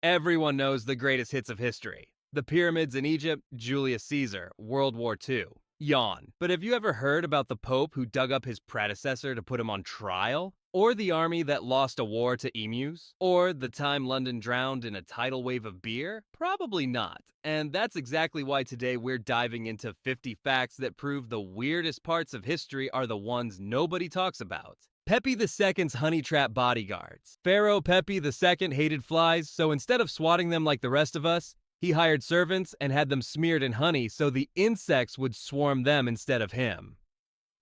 Everyone knows the greatest hits of history. The pyramids in Egypt, Julius Caesar, World War II. Yawn. But have you ever heard about the Pope who dug up his predecessor to put him on trial? Or the army that lost a war to emus? Or the time London drowned in a tidal wave of beer? Probably not. And that's exactly why today we're diving into 50 facts that prove the weirdest parts of history are the ones nobody talks about. Pepi II's honey trap bodyguards. Pharaoh Pepi II hated flies, so instead of swatting them like the rest of us, he hired servants and had them smeared in honey so the insects would swarm them instead of him.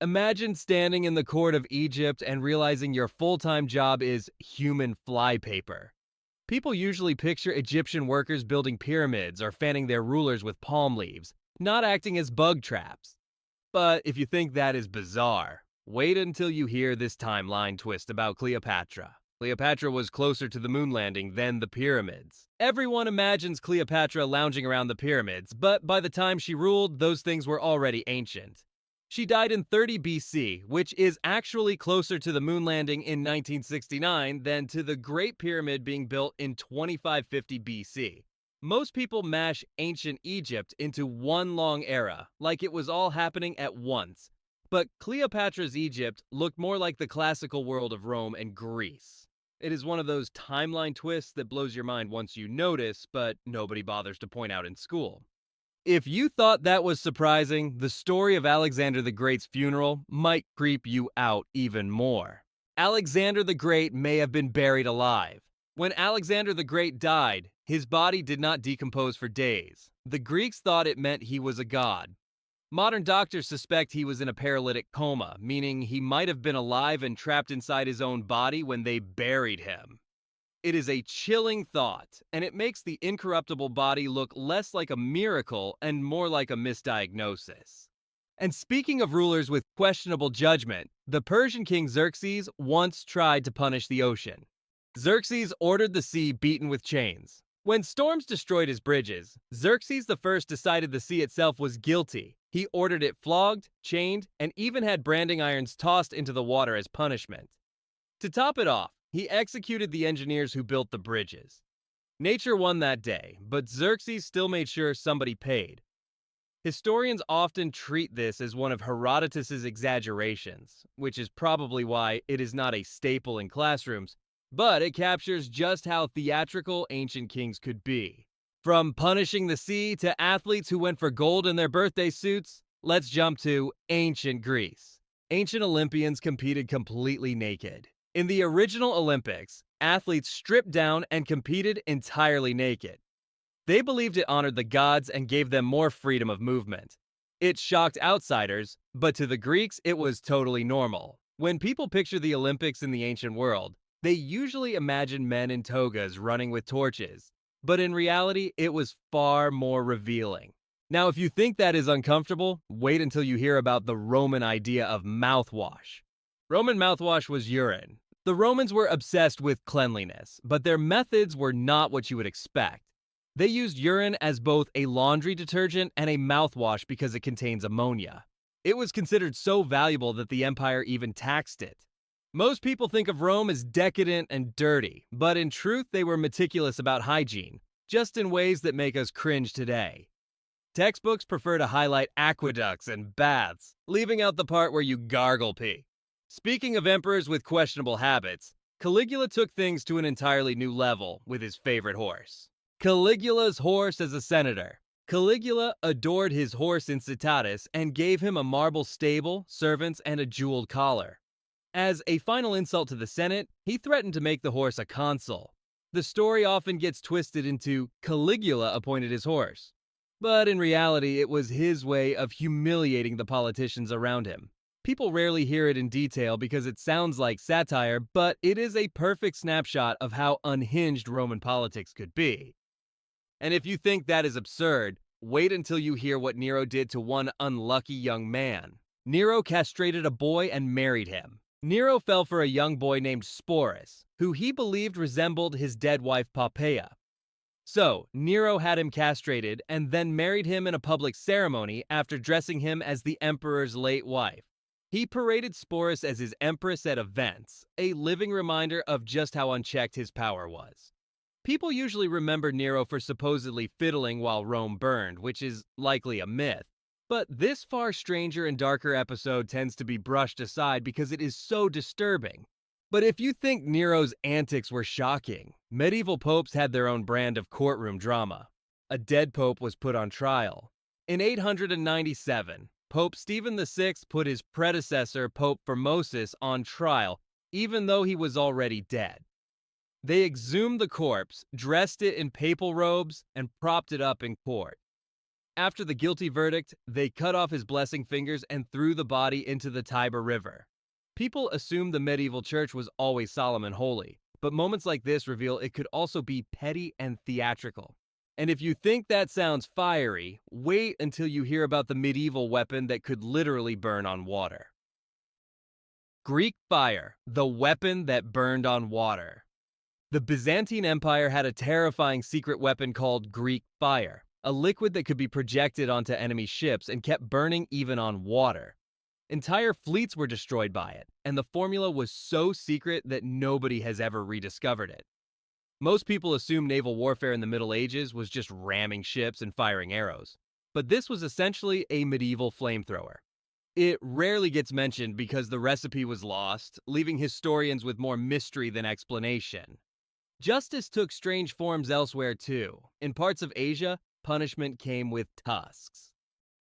Imagine standing in the court of Egypt and realizing your full-time job is human flypaper. People usually picture Egyptian workers building pyramids or fanning their rulers with palm leaves, not acting as bug traps. But if you think that is bizarre, wait until you hear this timeline twist about Cleopatra. Cleopatra was closer to the moon landing than the pyramids. Everyone imagines Cleopatra lounging around the pyramids, but by the time she ruled, those things were already ancient. She died in 30 BC, which is actually closer to the moon landing in 1969 than to the Great Pyramid being built in 2550 BC. Most people mash ancient Egypt into one long era, like it was all happening at once. But Cleopatra's Egypt looked more like the classical world of Rome and Greece. It is one of those timeline twists that blows your mind once you notice, but nobody bothers to point out in school. If you thought that was surprising, the story of Alexander the Great's funeral might creep you out even more. Alexander the Great may have been buried alive. When Alexander the Great died, his body did not decompose for days. The Greeks thought it meant he was a god. Modern doctors suspect he was in a paralytic coma, meaning he might have been alive and trapped inside his own body when they buried him. It is a chilling thought, and it makes the incorruptible body look less like a miracle and more like a misdiagnosis. And speaking of rulers with questionable judgment, the Persian king Xerxes once tried to punish the ocean. Xerxes ordered the sea beaten with chains. When storms destroyed his bridges, Xerxes I decided the sea itself was guilty. He ordered it flogged, chained, and even had branding irons tossed into the water as punishment. To top it off, he executed the engineers who built the bridges. Nature won that day, but Xerxes still made sure somebody paid. Historians often treat this as one of Herodotus's exaggerations, which is probably why it is not a staple in classrooms, but it captures just how theatrical ancient kings could be. From punishing the sea to athletes who went for gold in their birthday suits, let's jump to ancient Greece. Ancient Olympians competed completely naked. In the original Olympics, athletes stripped down and competed entirely naked. They believed it honored the gods and gave them more freedom of movement. It shocked outsiders, but to the Greeks, it was totally normal. When people picture the Olympics in the ancient world, they usually imagine men in togas running with torches. But in reality, it was far more revealing. Now, if you think that is uncomfortable, wait until you hear about the Roman idea of mouthwash. Roman mouthwash was urine. The Romans were obsessed with cleanliness, but their methods were not what you would expect. They used urine as both a laundry detergent and a mouthwash because it contains ammonia. It was considered so valuable that the empire even taxed it. Most people think of Rome as decadent and dirty, but in truth they were meticulous about hygiene, just in ways that make us cringe today. Textbooks prefer to highlight aqueducts and baths, leaving out the part where you gargle pee. Speaking of emperors with questionable habits, Caligula took things to an entirely new level with his favorite horse. Caligula's horse as a senator. Caligula adored his horse Incitatus and gave him a marble stable, servants, and a jeweled collar. As a final insult to the Senate, he threatened to make the horse a consul. The story often gets twisted into Caligula appointed his horse. But in reality, it was his way of humiliating the politicians around him. People rarely hear it in detail because it sounds like satire, but it is a perfect snapshot of how unhinged Roman politics could be. And if you think that is absurd, wait until you hear what Nero did to one unlucky young man. Nero castrated a boy and married him. Nero fell for a young boy named Sporus, who he believed resembled his dead wife Poppaea. So, Nero had him castrated and then married him in a public ceremony after dressing him as the emperor's late wife. He paraded Sporus as his empress at events, a living reminder of just how unchecked his power was. People usually remember Nero for supposedly fiddling while Rome burned, which is likely a myth. But this far stranger and darker episode tends to be brushed aside because it is so disturbing. But if you think Nero's antics were shocking, medieval popes had their own brand of courtroom drama. A dead pope was put on trial. In 897, Pope Stephen VI put his predecessor, Pope Formosus, on trial, even though he was already dead. They exhumed the corpse, dressed it in papal robes, and propped it up in court. After the guilty verdict, they cut off his blessing fingers and threw the body into the Tiber River. People assumed the medieval church was always solemn and holy, but moments like this reveal it could also be petty and theatrical. And if you think that sounds fiery, wait until you hear about the medieval weapon that could literally burn on water. Greek fire, the weapon that burned on water. The Byzantine Empire had a terrifying secret weapon called Greek fire, a liquid that could be projected onto enemy ships and kept burning even on water. Entire fleets were destroyed by it, and the formula was so secret that nobody has ever rediscovered it. Most people assume naval warfare in the Middle Ages was just ramming ships and firing arrows, but this was essentially a medieval flamethrower. It rarely gets mentioned because the recipe was lost, leaving historians with more mystery than explanation. Justice took strange forms elsewhere too. In parts of Asia, punishment came with tusks.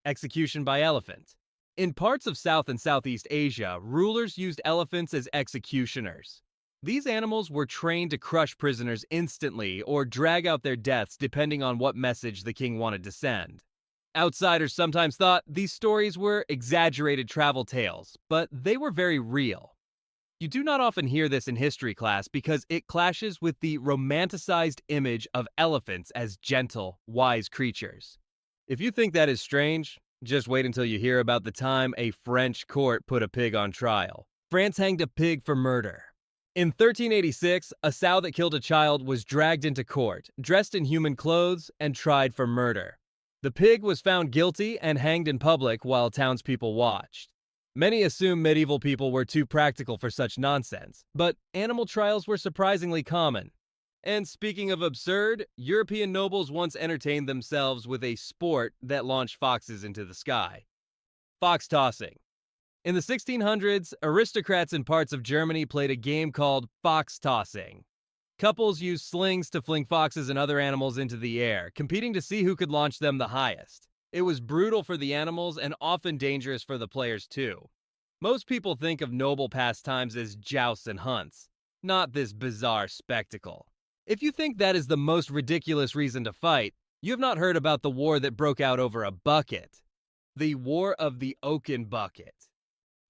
Execution by elephant. In parts of South and Southeast Asia, rulers used elephants as executioners. These animals were trained to crush prisoners instantly or drag out their deaths depending on what message the king wanted to send. Outsiders sometimes thought these stories were exaggerated travel tales, but they were very real. You do not often hear this in history class because it clashes with the romanticized image of elephants as gentle, wise creatures. If you think that is strange, just wait until you hear about the time a French court put a pig on trial. France hanged a pig for murder. In 1386, a sow that killed a child was dragged into court, dressed in human clothes, and tried for murder. The pig was found guilty and hanged in public while townspeople watched. Many assume medieval people were too practical for such nonsense, but animal trials were surprisingly common. And speaking of absurd, European nobles once entertained themselves with a sport that launched foxes into the sky. Fox tossing. In the 1600s, aristocrats in parts of Germany played a game called fox tossing. Couples used slings to fling foxes and other animals into the air, competing to see who could launch them the highest. It was brutal for the animals and often dangerous for the players too. Most people think of noble pastimes as jousts and hunts, not this bizarre spectacle. If you think that is the most ridiculous reason to fight, you have not heard about the war that broke out over a bucket. The War of the Oaken Bucket.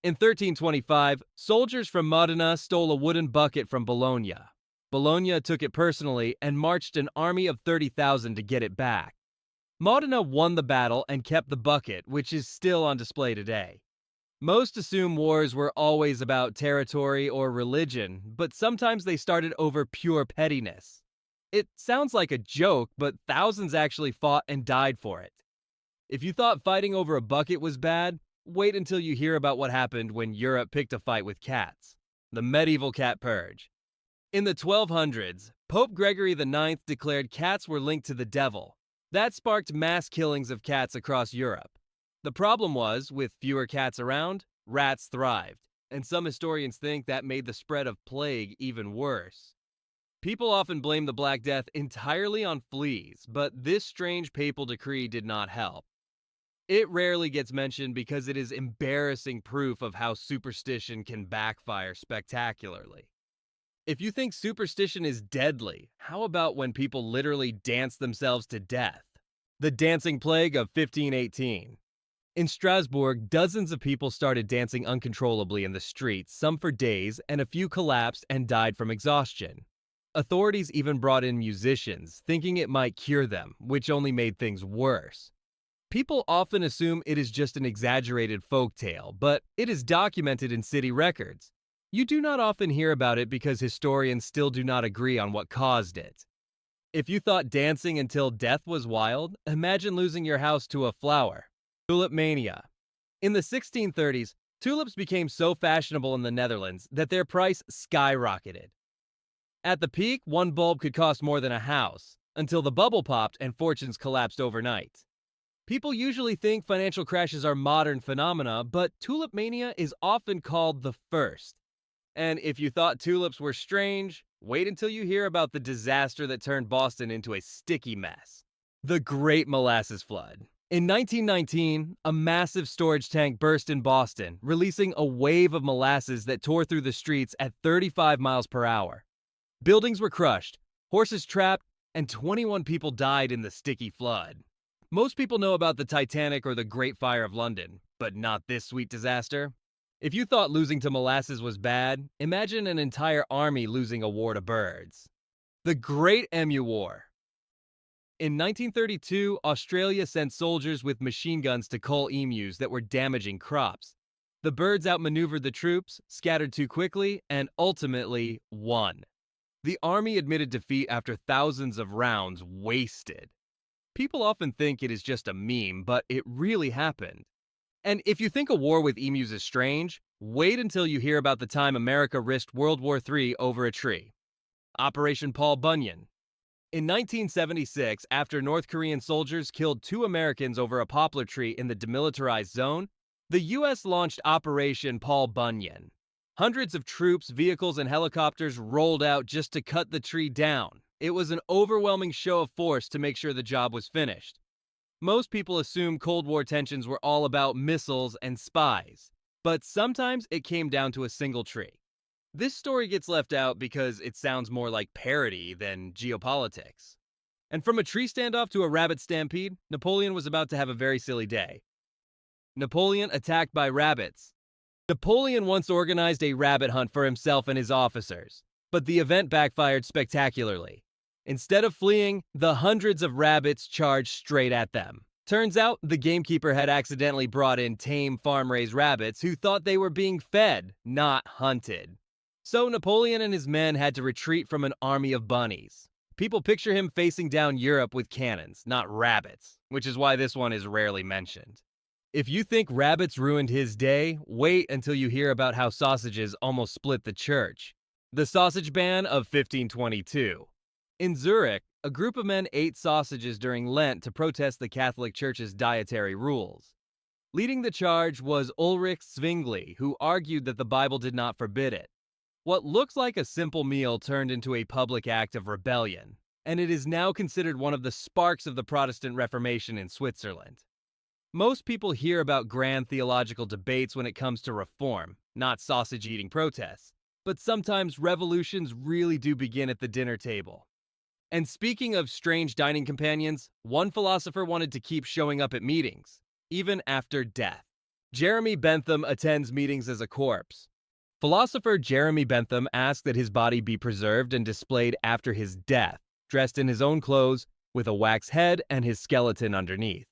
In 1325, soldiers from Modena stole a wooden bucket from Bologna. Bologna took it personally and marched an army of 30,000 to get it back. Modena won the battle and kept the bucket, which is still on display today. Most assume wars were always about territory or religion, but sometimes they started over pure pettiness. It sounds like a joke, but thousands actually fought and died for it. If you thought fighting over a bucket was bad, wait until you hear about what happened when Europe picked a fight with cats. The medieval cat purge. In the 1200s, Pope Gregory IX declared cats were linked to the devil. That sparked mass killings of cats across Europe. The problem was, with fewer cats around, rats thrived, and some historians think that made the spread of plague even worse. People often blame the Black Death entirely on fleas, but this strange papal decree did not help. It rarely gets mentioned because it is embarrassing proof of how superstition can backfire spectacularly. If you think superstition is deadly, how about when people literally dance themselves to death? The Dancing Plague of 1518. In Strasbourg, dozens of people started dancing uncontrollably in the streets, some for days, and a few collapsed and died from exhaustion. Authorities even brought in musicians, thinking it might cure them, which only made things worse. People often assume it is just an exaggerated folktale, but it is documented in city records. You do not often hear about it because historians still do not agree on what caused it. If you thought dancing until death was wild, imagine losing your house to a flower. Tulip mania. In the 1630s, tulips became so fashionable in the Netherlands that their price skyrocketed. At the peak, one bulb could cost more than a house, until the bubble popped and fortunes collapsed overnight. People usually think financial crashes are modern phenomena, but tulip mania is often called the first. And if you thought tulips were strange, wait until you hear about the disaster that turned Boston into a sticky mess. The Great Molasses Flood. In 1919, a massive storage tank burst in Boston, releasing a wave of molasses that tore through the streets at 35 miles per hour. Buildings were crushed, horses trapped, and 21 people died in the sticky flood. Most people know about the Titanic or the Great Fire of London, but not this sweet disaster. If you thought losing to molasses was bad, imagine an entire army losing a war to birds. The Great Emu War. In 1932, Australia sent soldiers with machine guns to cull emus that were damaging crops. The birds outmaneuvered the troops, scattered too quickly, and ultimately won. The army admitted defeat after thousands of rounds wasted. People often think it is just a meme, but it really happened. And if you think a war with emus is strange, wait until you hear about the time America risked World War III over a tree. Operation Paul Bunyan. In 1976, after North Korean soldiers killed 2 Americans over a poplar tree in the demilitarized zone, the U.S. launched Operation Paul Bunyan. Hundreds of troops, vehicles, and helicopters rolled out just to cut the tree down. It was an overwhelming show of force to make sure the job was finished. Most people assume Cold War tensions were all about missiles and spies, but sometimes it came down to a single tree. This story gets left out because it sounds more like parody than geopolitics. And from a tree standoff to a rabbit stampede, Napoleon was about to have a very silly day. Napoleon attacked by rabbits. Napoleon once organized a rabbit hunt for himself and his officers, but the event backfired spectacularly. Instead of fleeing, the hundreds of rabbits charged straight at them. Turns out, the gamekeeper had accidentally brought in tame farm-raised rabbits who thought they were being fed, not hunted. So Napoleon and his men had to retreat from an army of bunnies. People picture him facing down Europe with cannons, not rabbits, which is why this one is rarely mentioned. If you think rabbits ruined his day, wait until you hear about how sausages almost split the church. The sausage ban of 1522. In Zurich, a group of men ate sausages during Lent to protest the Catholic Church's dietary rules. Leading the charge was Ulrich Zwingli, who argued that the Bible did not forbid it. What looks like a simple meal turned into a public act of rebellion, and it is now considered one of the sparks of the Protestant Reformation in Switzerland. Most people hear about grand theological debates when it comes to reform, not sausage-eating protests, but sometimes revolutions really do begin at the dinner table. And speaking of strange dining companions, one philosopher wanted to keep showing up at meetings, even after death. Jeremy Bentham attends meetings as a corpse. Philosopher Jeremy Bentham asked that his body be preserved and displayed after his death, dressed in his own clothes, with a wax head and his skeleton underneath.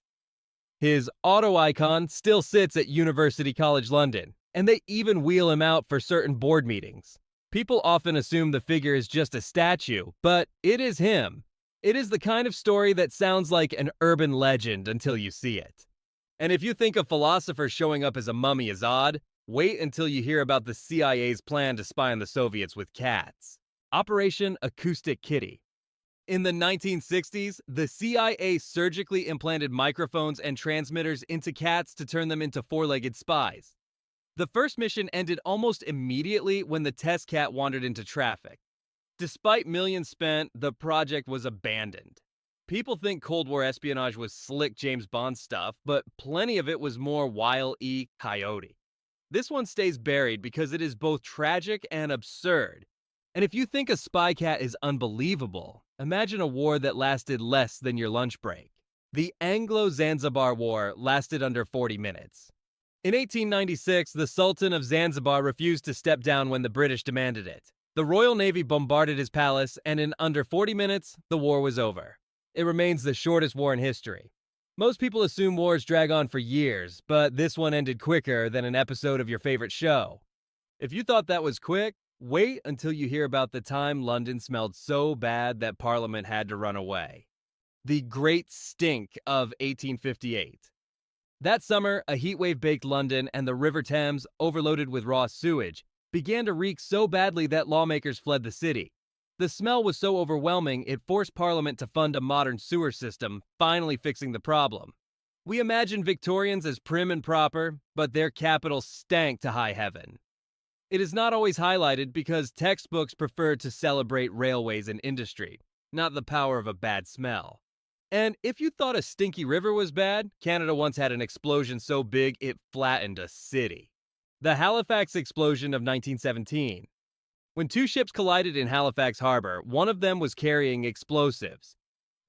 His auto icon still sits at University College London, and they even wheel him out for certain board meetings. People often assume the figure is just a statue, but it is him. It is the kind of story that sounds like an urban legend until you see it. And if you think a philosopher showing up as a mummy is odd, wait until you hear about the CIA's plan to spy on the Soviets with cats. Operation Acoustic Kitty. In the 1960s, the CIA surgically implanted microphones and transmitters into cats to turn them into four-legged spies. The first mission ended almost immediately when the test cat wandered into traffic. Despite millions spent, the project was abandoned. People think Cold War espionage was slick James Bond stuff, but plenty of it was more Wile E. Coyote. This one stays buried because it is both tragic and absurd. And if you think a spy cat is unbelievable, imagine a war that lasted less than your lunch break. The Anglo-Zanzibar War lasted under 40 minutes. In 1896, the Sultan of Zanzibar refused to step down when the British demanded it. The Royal Navy bombarded his palace, and in under 40 minutes, the war was over. It remains the shortest war in history. Most people assume wars drag on for years, but this one ended quicker than an episode of your favorite show. If you thought that was quick, wait until you hear about the time London smelled so bad that Parliament had to run away. The Great Stink of 1858. That summer, a heatwave baked London, and the River Thames, overloaded with raw sewage, began to reek so badly that lawmakers fled the city. The smell was so overwhelming it forced Parliament to fund a modern sewer system, finally fixing the problem. We imagine Victorians as prim and proper, but their capital stank to high heaven. It is not always highlighted because textbooks prefer to celebrate railways and industry, not the power of a bad smell. And if you thought a stinky river was bad, Canada once had an explosion so big it flattened a city. The Halifax explosion of 1917. When two ships collided in Halifax Harbor, one of them was carrying explosives.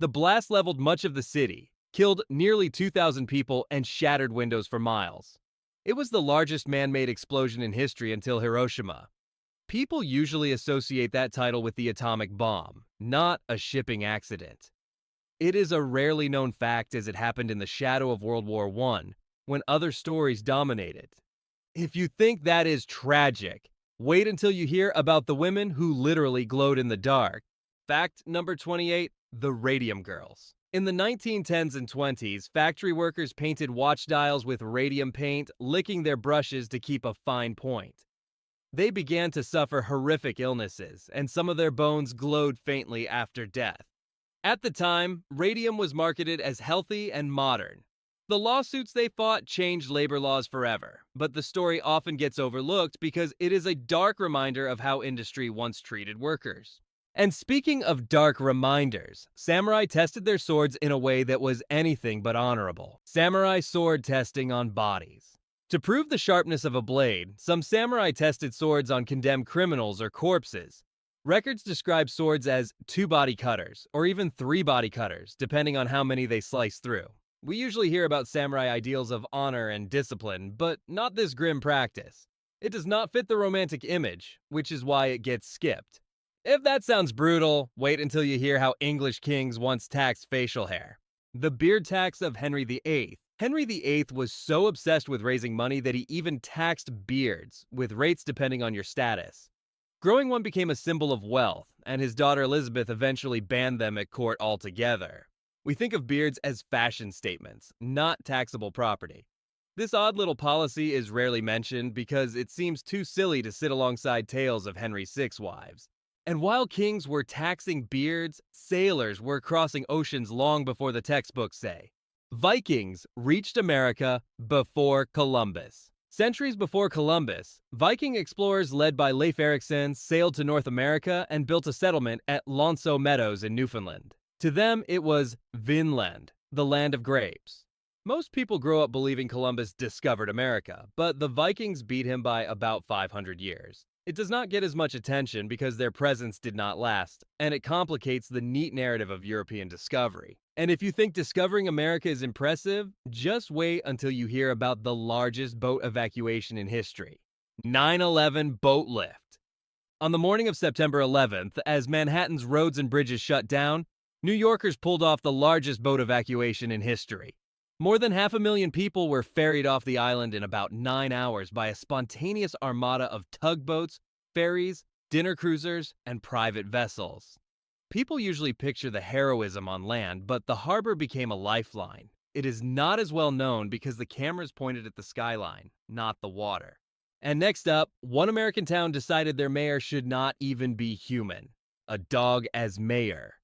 The blast leveled much of the city, killed nearly 2,000 people, and shattered windows for miles. It was the largest man-made explosion in history until Hiroshima. People usually associate that title with the atomic bomb, not a shipping accident. It is a rarely known fact as it happened in the shadow of World War I, when other stories dominated. If you think that is tragic, wait until you hear about the women who literally glowed in the dark. Fact number 28, the radium girls. In the 1910s and 20s, factory workers painted watch dials with radium paint, licking their brushes to keep a fine point. They began to suffer horrific illnesses, and some of their bones glowed faintly after death. At the time, radium was marketed as healthy and modern. The lawsuits they fought changed labor laws forever, but the story often gets overlooked because it is a dark reminder of how industry once treated workers. And speaking of dark reminders, samurai tested their swords in a way that was anything but honorable. Samurai sword testing on bodies. To prove the sharpness of a blade, some samurai tested swords on condemned criminals or corpses. Records describe swords as 2-body cutters, or even 3-body cutters, depending on how many they slice through. We usually hear about samurai ideals of honor and discipline, but not this grim practice. It does not fit the romantic image, which is why it gets skipped. If that sounds brutal, wait until you hear how English kings once taxed facial hair. The beard tax of Henry VIII. Henry VIII was so obsessed with raising money that he even taxed beards, with rates depending on your status. Growing one became a symbol of wealth, and his daughter Elizabeth eventually banned them at court altogether. We think of beards as fashion statements, not taxable property. This odd little policy is rarely mentioned because it seems too silly to sit alongside tales of Henry VI's wives. And while kings were taxing beards, sailors were crossing oceans long before the textbooks say. Vikings reached America before Columbus. Centuries before Columbus, Viking explorers led by Leif Erikson sailed to North America and built a settlement at Lonso Meadows in Newfoundland. To them, it was Vinland, the land of grapes. Most people grow up believing Columbus discovered America, but the Vikings beat him by about 500 years. It does not get as much attention because their presence did not last, and it complicates the neat narrative of European discovery. And if you think discovering America is impressive, just wait until you hear about the largest boat evacuation in history. 9/11 boat lift. On the morning of September 11th, as Manhattan's roads and bridges shut down, New Yorkers pulled off the largest boat evacuation in history. More than 500,000 people were ferried off the island in about 9 hours by a spontaneous armada of tugboats, ferries, dinner cruisers, and private vessels. People usually picture the heroism on land, but the harbor became a lifeline. It is not as well known because the cameras pointed at the skyline, not the water. And next up, one American town decided their mayor should not even be human. A dog as mayor.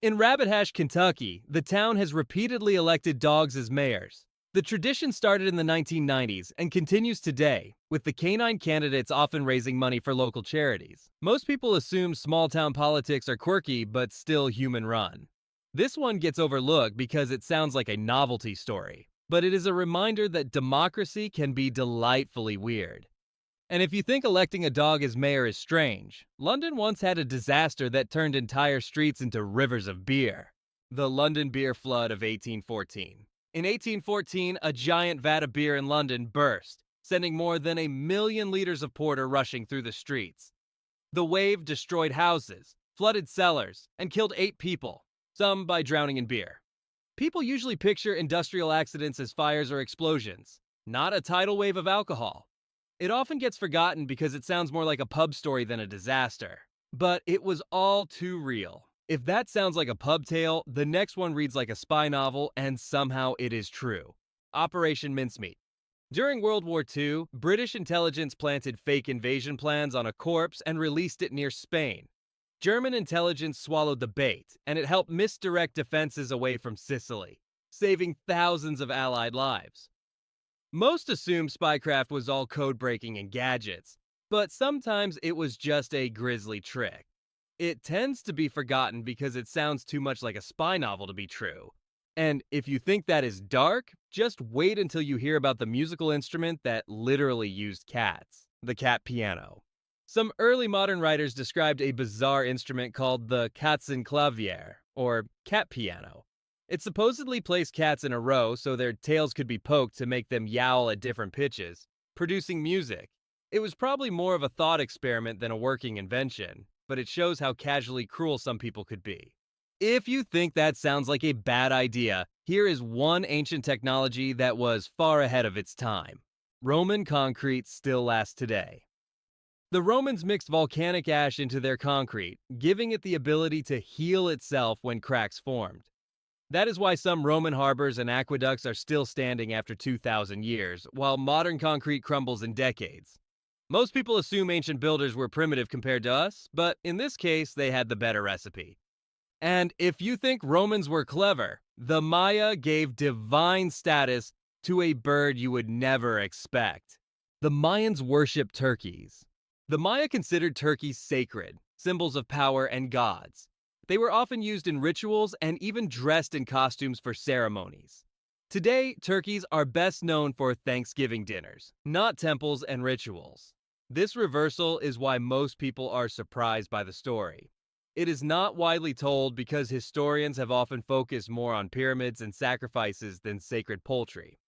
In Rabbit Hash, Kentucky, the town has repeatedly elected dogs as mayors. The tradition started in the 1990s and continues today, with the canine candidates often raising money for local charities. Most people assume small-town politics are quirky but still human-run. This one gets overlooked because it sounds like a novelty story, but it is a reminder that democracy can be delightfully weird. And if you think electing a dog as mayor is strange, London once had a disaster that turned entire streets into rivers of beer. The London beer flood of 1814. In 1814, a giant vat of beer in London burst, sending more than 1,000,000 liters of porter rushing through the streets. The wave destroyed houses, flooded cellars, and killed 8 people, some by drowning in beer. People usually picture industrial accidents as fires or explosions, not a tidal wave of alcohol. It often gets forgotten because it sounds more like a pub story than a disaster. But it was all too real. If that sounds like a pub tale, the next one reads like a spy novel, and somehow it is true. Operation Mincemeat. During World War II, British intelligence planted fake invasion plans on a corpse and released it near Spain. German intelligence swallowed the bait, and it helped misdirect defenses away from Sicily, saving thousands of Allied lives. Most assume spycraft was all code breaking and gadgets, but sometimes it was just a grisly trick. It tends to be forgotten because it sounds too much like a spy novel to be true. And if you think that is dark, just wait until you hear about the musical instrument that literally used cats, the cat piano. Some early modern writers described a bizarre instrument called the Katzenklavier, or cat piano. It supposedly placed cats in a row so their tails could be poked to make them yowl at different pitches, producing music. It was probably more of a thought experiment than a working invention, but it shows how casually cruel some people could be. If you think that sounds like a bad idea, here is one ancient technology that was far ahead of its time. Roman concrete still lasts today. The Romans mixed volcanic ash into their concrete, giving it the ability to heal itself when cracks formed. That is why some Roman harbors and aqueducts are still standing after 2,000 years, while modern concrete crumbles in decades. Most people assume ancient builders were primitive compared to us, but in this case, they had the better recipe. And if you think Romans were clever, the Maya gave divine status to a bird you would never expect. The Mayans worshipped turkeys. The Maya considered turkeys sacred, symbols of power and gods. They were often used in rituals and even dressed in costumes for ceremonies. Today, turkeys are best known for Thanksgiving dinners, not temples and rituals. This reversal is why most people are surprised by the story. It is not widely told because historians have often focused more on pyramids and sacrifices than sacred poultry.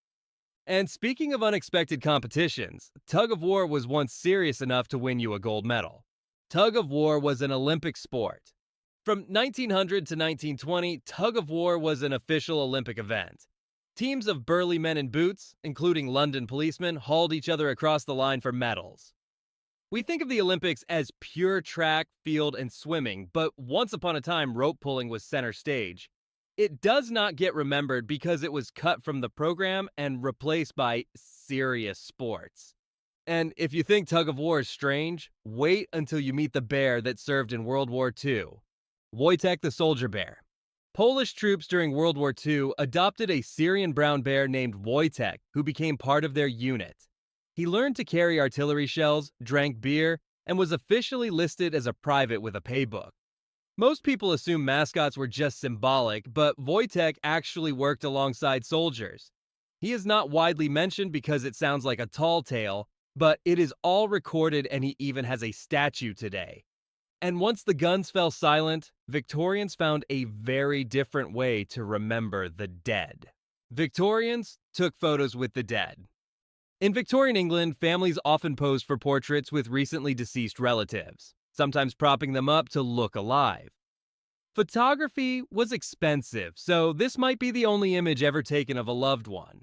And speaking of unexpected competitions, tug of war was once serious enough to win you a gold medal. Tug of war was an Olympic sport. From 1900 to 1920, tug of war was an official Olympic event. Teams of burly men in boots, including London policemen, hauled each other across the line for medals. We think of the Olympics as pure track, field, and swimming, but once upon a time, rope pulling was center stage. It does not get remembered because it was cut from the program and replaced by serious sports. And if you think tug of war is strange, wait until you meet the bear that served in World War II. Wojtek the soldier bear. Polish troops during World War II adopted a Syrian brown bear named Wojtek, who became part of their unit. He learned to carry artillery shells, drank beer, and was officially listed as a private with a paybook. Most people assume mascots were just symbolic, but Wojtek actually worked alongside soldiers. He is not widely mentioned because it sounds like a tall tale, but it is all recorded and he even has a statue today. And once the guns fell silent, Victorians found a very different way to remember the dead. Victorians took photos with the dead. In Victorian England, families often posed for portraits with recently deceased relatives, sometimes propping them up to look alive. Photography was expensive, so this might be the only image ever taken of a loved one.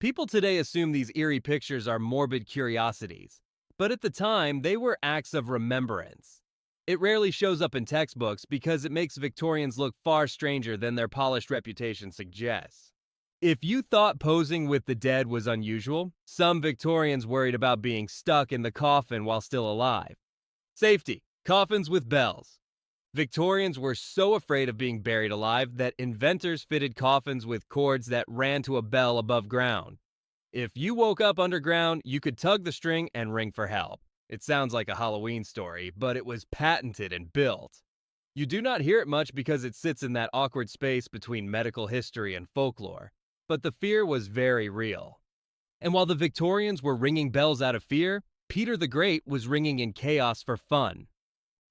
People today assume these eerie pictures are morbid curiosities, but at the time, they were acts of remembrance. It rarely shows up in textbooks because it makes Victorians look far stranger than their polished reputation suggests. If you thought posing with the dead was unusual, some Victorians worried about being stuck in the coffin while still alive. Safety, coffins with bells. Victorians were so afraid of being buried alive that inventors fitted coffins with cords that ran to a bell above ground. If you woke up underground, you could tug the string and ring for help. It sounds like a Halloween story, but it was patented and built. You do not hear it much because it sits in that awkward space between medical history and folklore. But the fear was very real. And while the Victorians were ringing bells out of fear, Peter the Great was ringing in chaos for fun.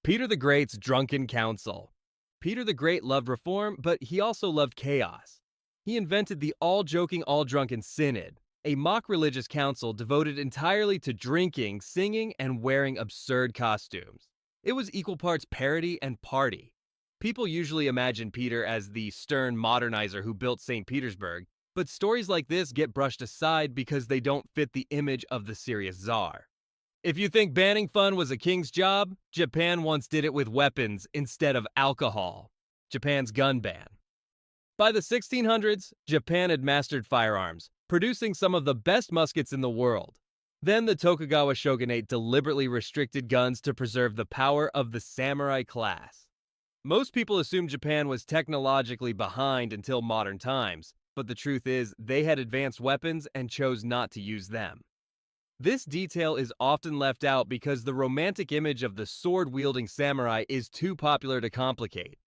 Peter the Great's drunken council. Peter the Great loved reform, but he also loved chaos. He invented the all-joking, all-drunken synod, a mock religious council devoted entirely to drinking, singing, and wearing absurd costumes. It was equal parts parody and party. People usually imagine Peter as the stern modernizer who built St. Petersburg, but stories like this get brushed aside because they don't fit the image of the serious czar. If you think banning fun was a king's job, Japan once did it with weapons instead of alcohol. Japan's gun ban. By the 1600s, Japan had mastered firearms, producing some of the best muskets in the world. Then the Tokugawa shogunate deliberately restricted guns to preserve the power of the samurai class. Most people assumed Japan was technologically behind until modern times, but the truth is they had advanced weapons and chose not to use them. This detail is often left out because the romantic image of the sword-wielding samurai is too popular to complicate.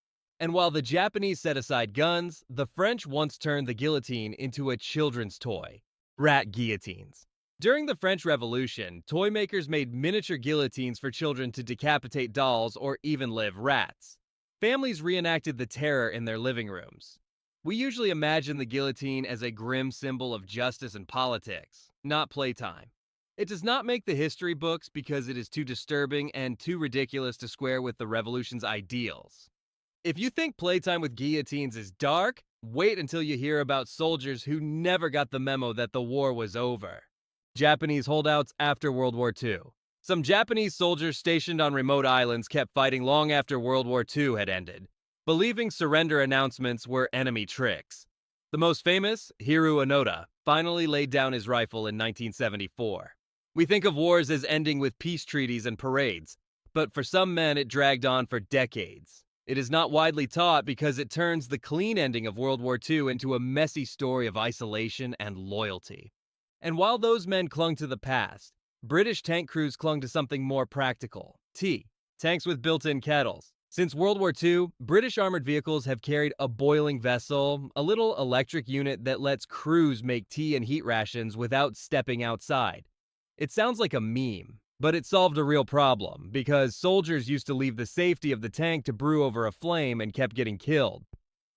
And while the Japanese set aside guns, the French once turned the guillotine into a children's toy, rat guillotines. During the French Revolution, toy makers made miniature guillotines for children to decapitate dolls or even live rats. Families reenacted the terror in their living rooms. We usually imagine the guillotine as a grim symbol of justice and politics, not playtime. It does not make the history books because it is too disturbing and too ridiculous to square with the revolution's ideals. If you think playtime with guillotines is dark, wait until you hear about soldiers who never got the memo that the war was over. Japanese holdouts after World War II. Some Japanese soldiers stationed on remote islands kept fighting long after World War II had ended, believing surrender announcements were enemy tricks. The most famous, Hiroo Onoda, finally laid down his rifle in 1974. We think of wars as ending with peace treaties and parades, but for some men it dragged on for decades. It is not widely taught because it turns the clean ending of World War II into a messy story of isolation and loyalty. And while those men clung to the past, British tank crews clung to something more practical: tea, tanks with built-in kettles. Since World War II, British armored vehicles have carried a boiling vessel, a little electric unit that lets crews make tea and heat rations without stepping outside. It sounds like a meme, but it solved a real problem because soldiers used to leave the safety of the tank to brew over a flame and kept getting killed.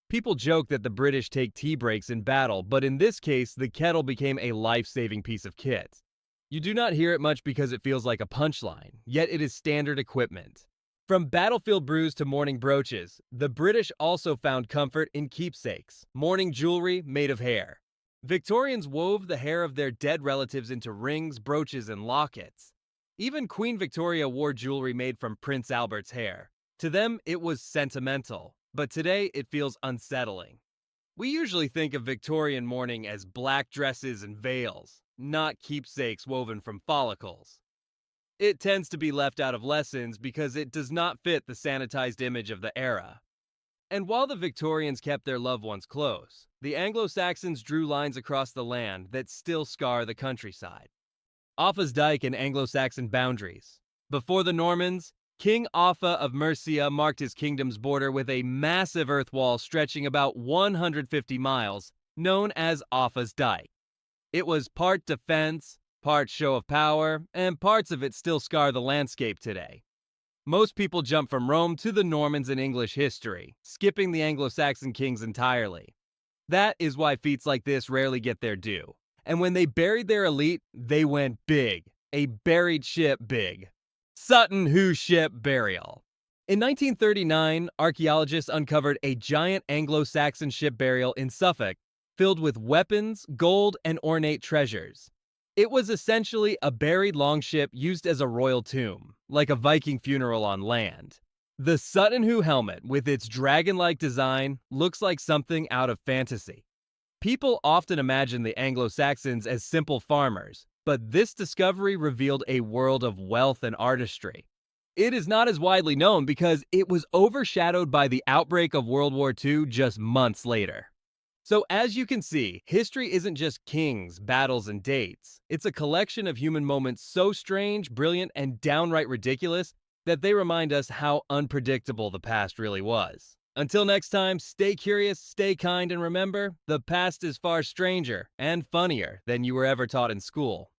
People joke that the British take tea breaks in battle, but in this case, the kettle became a life-saving piece of kit. You do not hear it much because it feels like a punchline, yet it is standard equipment. From battlefield brews to mourning brooches, the British also found comfort in keepsakes, mourning jewelry made of hair. Victorians wove the hair of their dead relatives into rings, brooches, and lockets. Even Queen Victoria wore jewelry made from Prince Albert's hair. To them, it was sentimental, but today it feels unsettling. We usually think of Victorian mourning as black dresses and veils, not keepsakes woven from follicles. It tends to be left out of lessons because it does not fit the sanitized image of the era. And while the Victorians kept their loved ones close, the Anglo-Saxons drew lines across the land that still scar the countryside. Offa's Dyke and Anglo-Saxon boundaries. Before the Normans, King Offa of Mercia marked his kingdom's border with a massive earth wall stretching about 150 miles, known as Offa's Dyke. It was part defense, part show of power, and parts of it still scar the landscape today. Most people jump from Rome to the Normans in English history, skipping the Anglo-Saxon kings entirely. That is why feats like this rarely get their due. And when they buried their elite, they went big. A buried ship big. Sutton Hoo Ship Burial. In 1939, archaeologists uncovered a giant Anglo-Saxon ship burial in Suffolk, filled with weapons, gold, and ornate treasures. It was essentially a buried longship used as a royal tomb, like a Viking funeral on land. The Sutton Hoo helmet, with its dragon-like design, looks like something out of fantasy. People often imagine the Anglo-Saxons as simple farmers, but this discovery revealed a world of wealth and artistry. It is not as widely known because it was overshadowed by the outbreak of World War II just months later. So as you can see, history isn't just kings, battles, and dates. It's a collection of human moments so strange, brilliant, and downright ridiculous that they remind us how unpredictable the past really was. Until next time, stay curious, stay kind, and remember, the past is far stranger and funnier than you were ever taught in school.